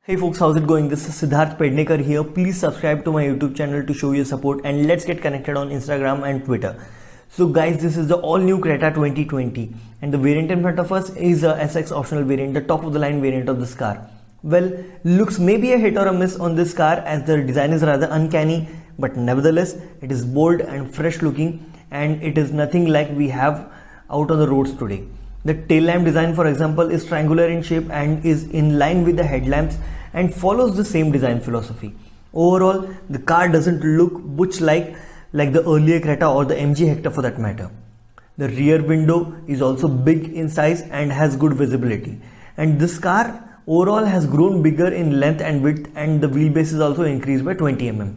Hey folks, how's it going? This is Siddharth Pednekar here. Please subscribe to my YouTube channel to show your support and let's get connected on Instagram and Twitter. So guys, this is the all new Creta 2020 and the variant in front of us is a SX optional variant, the top of the line variant of this car. Well, looks maybe a hit or a miss on this car as the design is rather uncanny, but nevertheless it is bold and fresh looking and it is nothing like we have out on the roads today. The tail lamp design, for example, is triangular in shape and is in line with the headlamps and follows the same design philosophy. Overall, the car doesn't look butch like the earlier Creta or the MG Hector for that matter. The rear window is also big in size and has good visibility. And this car overall has grown bigger in length and width, and the wheelbase is also increased by 20 mm.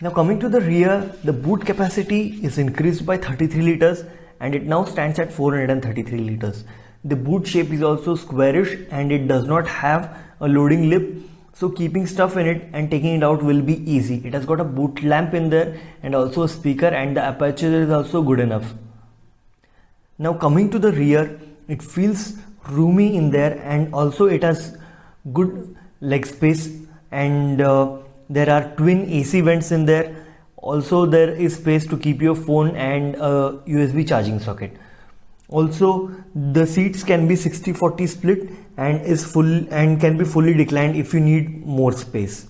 Now coming to the rear, the boot capacity is increased by 33 liters and it now stands at 433 liters. The boot shape is also squarish and it does not have a loading lip, so keeping stuff in it and taking it out will be easy. It has got a boot lamp in there and also a speaker, and the aperture is also good enough. Now coming to the rear, it feels roomy in there and also it has good leg space, and there are twin AC vents in there. Also there is space to keep your phone and a USB charging socket. Also the seats can be 60-40 split and is full and can be fully declined if you need more space.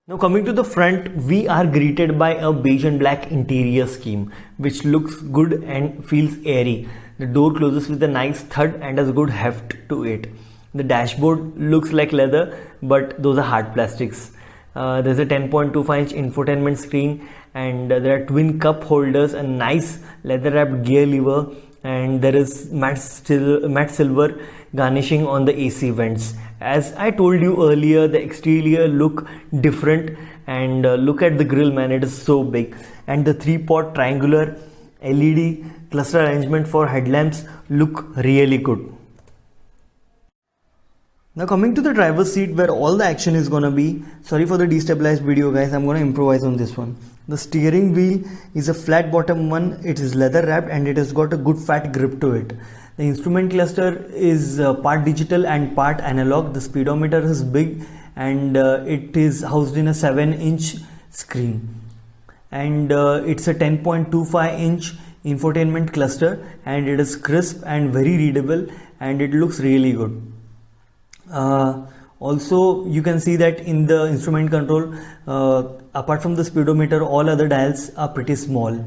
Now coming to the front, we are greeted by a beige and black interior scheme which looks good and feels airy. The door closes with a nice thud and has good heft to it. The dashboard looks like leather, but those are hard plastics. There's a 10.25-inch infotainment screen, and there are twin cup holders, a nice leather wrapped gear lever, and there is matte silver garnishing on the AC vents. As I told you earlier, the exterior look different, and look at the grille, man, it is so big. And the 3-pot triangular LED cluster arrangement for headlamps look really good. Now coming to the driver's seat where all the action is gonna be. Sorry for the destabilized video guys, I'm gonna improvise on this one. The steering wheel is a flat bottom one, it is leather wrapped and it has got a good fat grip to it. The instrument cluster is part digital and part analog. The speedometer is big and it is housed in a 7-inch screen. And it's a 10.25-inch infotainment cluster and it is crisp and very readable and it looks really good. Also you can see that in the instrument control, apart from the speedometer, all other dials are pretty small.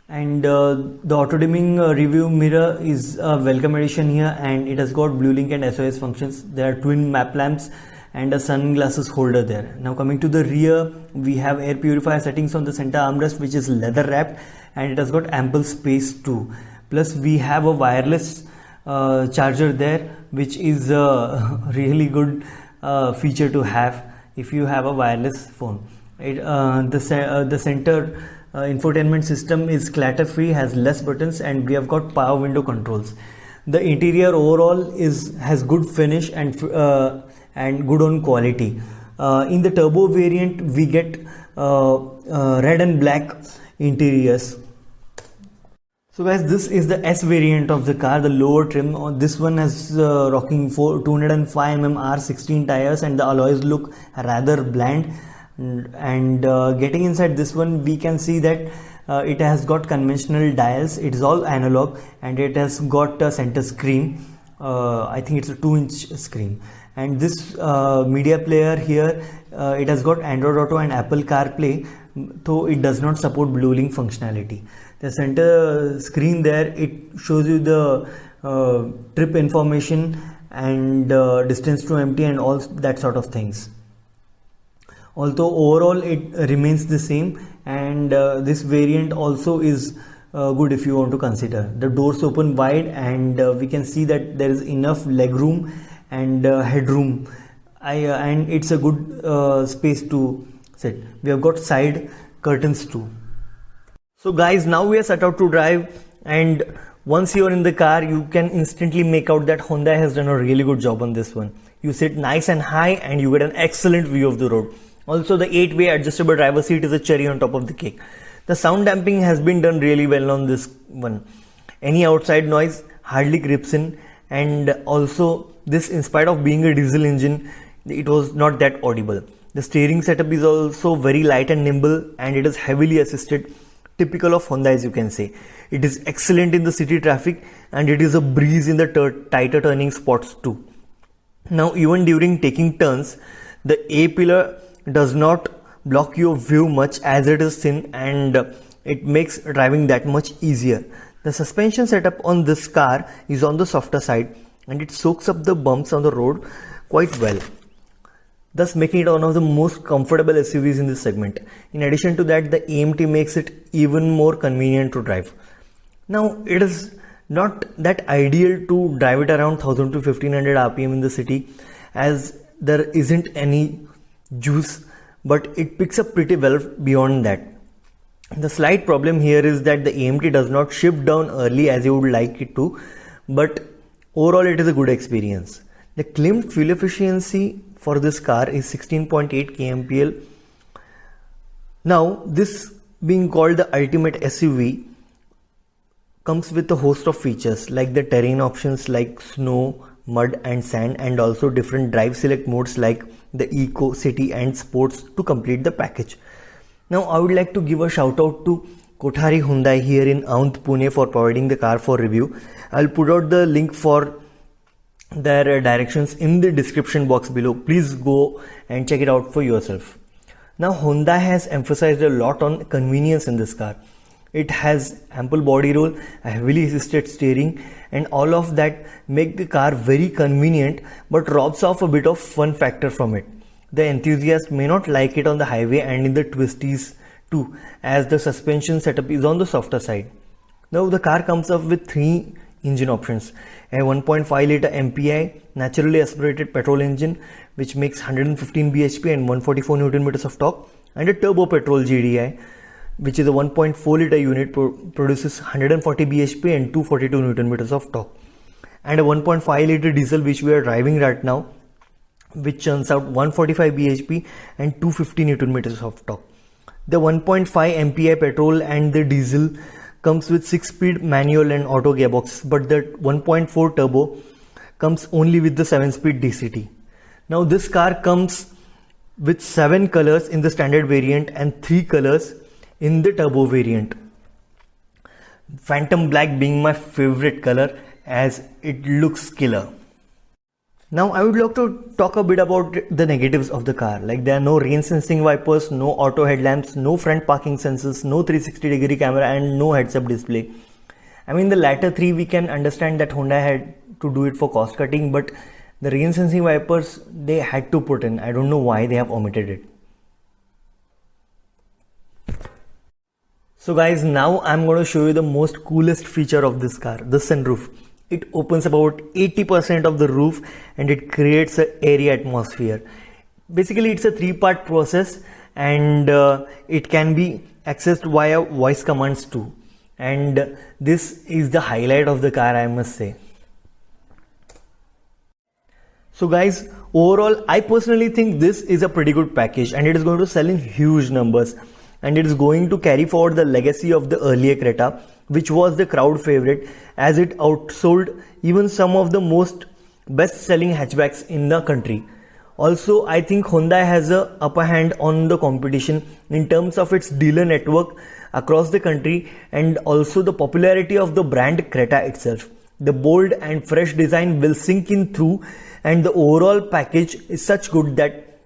And the auto dimming review mirror is a welcome addition here, and it has got blue link and SOS functions. There are twin map lamps and a sunglasses holder there. Now coming to the rear, we have air purifier settings on the center armrest which is leather wrapped and it has got ample space too. Plus we have a wireless charger there, which is a really good feature to have if you have a wireless phone. The center infotainment system is clutter free, has less buttons, and we have got power window controls. The interior overall has good finish and good on quality. In the turbo variant we get red and black interiors. So guys, this is the S variant of the car, the lower trim. This one has rocking 205 mm R16 tires and the alloys look rather bland. And getting inside this one, we can see that it has got conventional dials. It is all analog and it has got a center screen. I think it's a 2-inch screen. And this media player here, it has got Android Auto and Apple CarPlay, though it does not support Blue Link functionality. The center screen there, it shows you the trip information and distance to empty and all that sort of things. Although overall it remains the same, and this variant also is good if you want to consider. The doors open wide and we can see that there is enough leg room and headroom, and it's a good space to sit. We have got side curtains too. So guys, now we are set out to drive, and once you are in the car you can instantly make out that Hyundai has done a really good job on this one. You sit nice and high and you get an excellent view of the road. Also the 8-way adjustable driver seat is a cherry on top of the cake. The sound damping has been done really well on this one. Any outside noise hardly creeps in, and also this, in spite of being a diesel engine, it was not that audible. The steering setup is also very light and nimble, and it is heavily assisted, typical of Honda, as you can say. It is excellent in the city traffic, and it is a breeze in the tighter turning spots too. Now, even during taking turns, the A-pillar does not block your view much as it is thin, and it makes driving that much easier. The suspension setup on this car is on the softer side, and it soaks up the bumps on the road quite well, thus making it one of the most comfortable SUVs in this segment. In addition to that, the AMT makes it even more convenient to drive. Now, it is not that ideal to drive it around 1000 to 1500 RPM in the city, as there isn't any juice, but it picks up pretty well beyond that. The slight problem here is that the AMT does not shift down early as you would like it to, but overall it is a good experience. The claimed fuel efficiency for this car is 16.8 kmpl. Now, this being called the ultimate SUV comes with a host of features like the terrain options like snow, mud and sand, and also different drive select modes like the Eco, City and Sports to complete the package. Now, I would like to give a shout out to Kothari Hyundai here in Aundh, Pune for providing the car for review. I'll put out the link for their directions in the description box below. Please go and check it out for yourself. Now, Hyundai has emphasized a lot on convenience in this car. It has ample body roll, a heavily assisted steering, and all of that make the car very convenient but robs off a bit of fun factor from it. The enthusiast may not like it on the highway and in the twisties too, as the suspension setup is on the softer side. Now, the car comes up with 3 engine options: a 1.5 litre MPI naturally aspirated petrol engine which makes 115 bhp and 144 Nm of torque, and a turbo petrol GDI which is a 1.4 litre unit produces 140 bhp and 242 Nm of torque, and a 1.5 litre diesel which we are driving right now, which churns out 145 bhp and 250 Nm of torque. The 1.5 MPI petrol and the diesel comes with 6-speed manual and auto gearboxes, but the 1.4 turbo comes only with the 7-speed DCT. Now, this car comes with 7 colors in the standard variant and 3 colors in the turbo variant. Phantom Black being my favorite color as it looks killer. Now, I would like to talk a bit about the negatives of the car. Like, there are no rain sensing wipers, no auto headlamps, no front parking sensors, no 360-degree camera, and no heads-up display. I mean, the latter 3 we can understand that Hyundai had to do it for cost cutting, but the rain sensing wipers they had to put in. I don't know why they have omitted it. So guys, now I'm going to show you the most coolest feature of this car, the sunroof. It opens about 80% of the roof and it creates an airy atmosphere. Basically, it's a 3-part process, and it can be accessed via voice commands too. And this is the highlight of the car, I must say. So guys, overall, I personally think this is a pretty good package, and it is going to sell in huge numbers. And it is going to carry forward the legacy of the earlier Creta, which was the crowd favorite, as it outsold even some of the most best-selling hatchbacks in the country. Also, I think Hyundai has a upper hand on the competition in terms of its dealer network across the country, and also the popularity of the brand Creta itself. The bold and fresh design will sink in through, and the overall package is such good that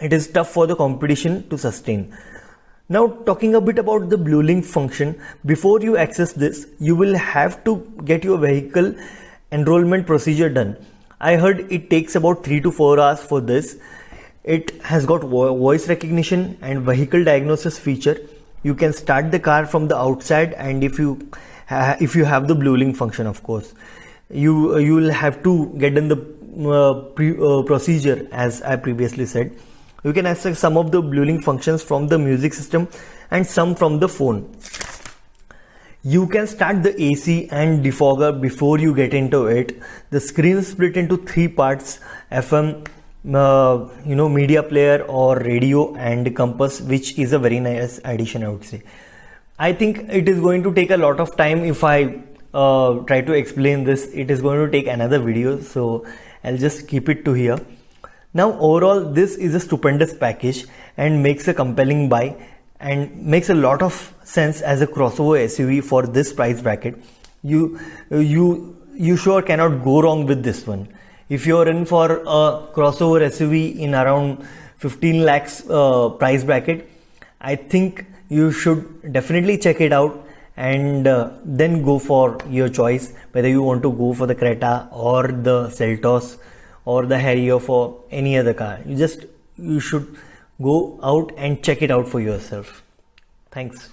it is tough for the competition to sustain. Now, talking a bit about the Blue Link function, before you access this, you will have to get your vehicle enrollment procedure done. I heard it takes about 3 to 4 hours for this. It has got voice recognition and vehicle diagnosis feature. You can start the car from the outside, and if you have the Blue Link function, of course, you will have to get done the procedure as I previously said. You can access some of the Blue Link functions from the music system and some from the phone. You can start the AC and defogger before you get into it. The screen is split into 3 parts: FM, media player or radio, and compass, which is a very nice addition, I would say. I think it is going to take a lot of time. If I try to explain this, it is going to take another video, so I'll just keep it to here. Now overall, this is a stupendous package and makes a compelling buy and makes a lot of sense as a crossover SUV for this price bracket. You sure cannot go wrong with this one. If you're in for a crossover SUV in around 15 lakhs price bracket, I think you should definitely check it out and then go for your choice, whether you want to go for the Creta or the Seltos or the Harrier for any other car. You should go out and check it out for yourself. Thanks.